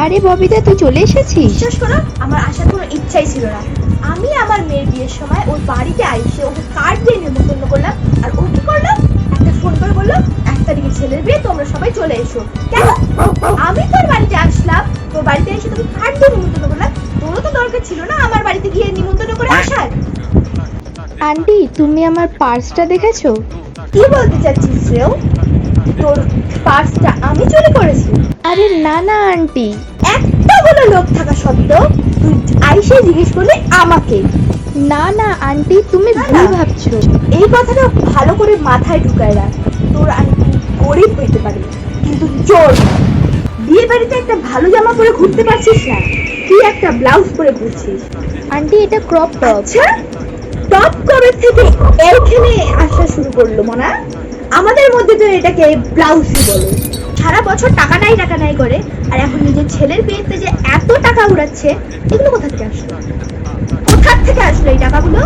আরে ববিতা, তুই চলে এসেছিস? বিশ্বাস করো, আমার আসার কোনো ইচ্ছাই ছিল না। আমি আমার মেয়ের বিয়ের সময় ওর বাড়িতে আইসে ওকে কার্ড দিয়ে নেমন্তন্ন করলাম, আর ও কি করলো, একটা ফোন করে বললো 1 তারিখে ছেলের বিয়ে, তোমরা সবাই চলে এসো। কেন? আমি তোর বাড়িতে আসলাম, তোর বাড়িতে এসে তোকে কার্ড দিয়ে নিমন্ত্রণ করলাম, তোরও তো দরকার ছিল না আমার বাড়িতে গিয়ে নিমন্ত্রণ করে আসার। আন্টি, তুমি আমার পার্সটা দেখেছো? কি বলতে চাচ্ছিস রেও? তোর পার্সটা আমি চুরি করেছি? আরে না না আন্টি। এতগুলো লোক থাকা সত্ত্বেও তুই আইসে জিজ্ঞেস করলি আমাকে? না না আন্টি, তুমি না, ভুল না। ভাবছো। এই কথাটা ভালো করে মাথায় ঢুকায় রাখ। তোর আন্টি গরিব হইতে পারে, কিন্তু চোর। বিয়ে বাড়িতে একটা ভালো জামা পরে ঘুরতে পারছিস না, তুই একটা ব্লাউজ পরে ঘুরছিস। আন্টি, এটা ক্রপ টপ। আচ্ছা, টপ কবে থেকে এইখানে আসা শুরু করলো মনা? আমাদের মধ্যে তো এটাকে ব্লাউজই বলে। সারা বছর টাকা নাই করে, আর এখন নিজের ছেলের বিয়েতে যে এত টাকা উড়াচ্ছে, এগুলো কোথা থেকে আসলো? কোথা থেকে আসলো এই টাকাগুলো?